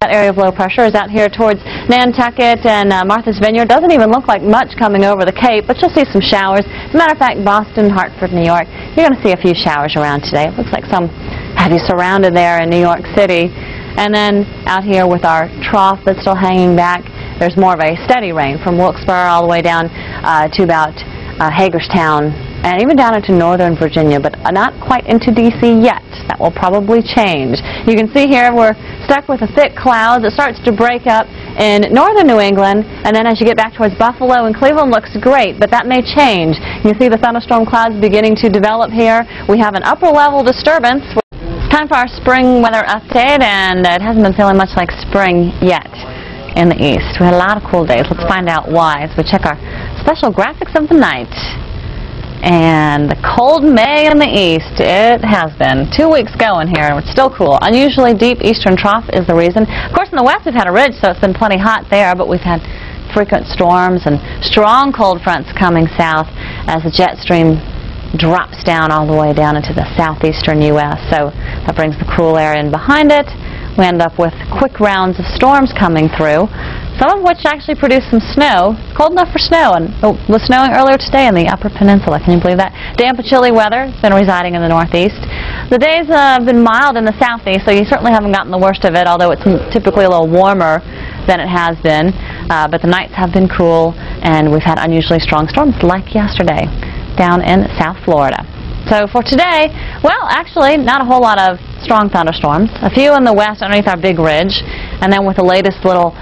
That area of low pressure is out here towards Nantucket and Martha's Vineyard. Doesn't even look like much coming over the Cape, but you'll see some showers. As a matter of fact, Boston, Hartford, New York, you're going to see a few showers around today. It looks like some have you surrounded there in New York City. And then out here with our trough that's still hanging back, there's more of a steady rain from Wilkes-Barre all the way down to about Hagerstown and even down into northern Virginia, but not quite into D.C. yet. That will probably change. You can see here we're stuck with a thick cloud that starts to break up in northern New England, and then as you get back towards Buffalo and Cleveland, looks great, but that may change. You can see the thunderstorm clouds beginning to develop here. We have an upper level disturbance. It's time for our spring weather update, and it hasn't been feeling much like spring yet in the east. We had a lot of cool days. Let's find out why as we check our special graphics of the night. And the cold May in the east, it has been 2 weeks going here, and it's still cool. Unusually deep eastern trough is the reason. Of course, in the west we've had a ridge, so it's been plenty hot there, but we've had frequent storms and strong cold fronts coming south as the jet stream drops down all the way down into the southeastern U.S. So that brings the cool air in behind it. We end up with quick rounds of storms coming through, some of which actually produce some snow. Cold enough for snow, and it was snowing earlier today in the Upper Peninsula. Can you believe that? Damp and chilly weather has been residing in the northeast. The days have been mild in the southeast, so you certainly haven't gotten the worst of it, although it's typically a little warmer than it has been. But the nights have been cool, and we've had unusually strong storms like yesterday down in South Florida. So for today, well, actually, not a whole lot of strong thunderstorms. A few in the west underneath our big ridge, and then with the latest little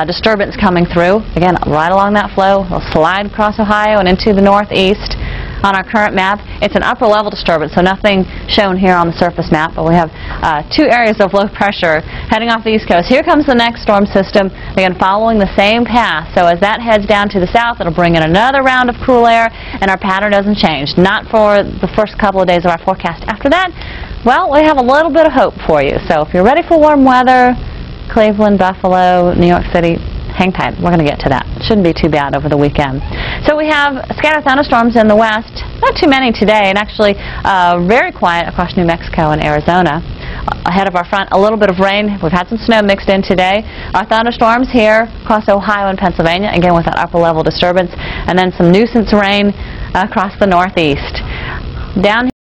disturbance coming through, again, right along that flow, it'll slide across Ohio and into the northeast. On our current map, it's an upper level disturbance, so nothing shown here on the surface map, but we have two areas of low pressure heading off the east coast. Here comes the next storm system, again following the same path. So as that heads down to the south, it'll bring in another round of cool air, and our pattern doesn't change. Not for the first couple of days of our forecast. After that, well, we have a little bit of hope for you. So if you're ready for warm weather, Cleveland, Buffalo, New York City, hang tight. We're going to get to that. Shouldn't be too bad over the weekend. So we have scattered thunderstorms in the west. Not too many today, and actually very quiet across New Mexico and Arizona. Ahead of our front, a little bit of rain. We've had some snow mixed in today. Our thunderstorms here across Ohio and Pennsylvania, again with that upper level disturbance, and then some nuisance rain across the northeast. Down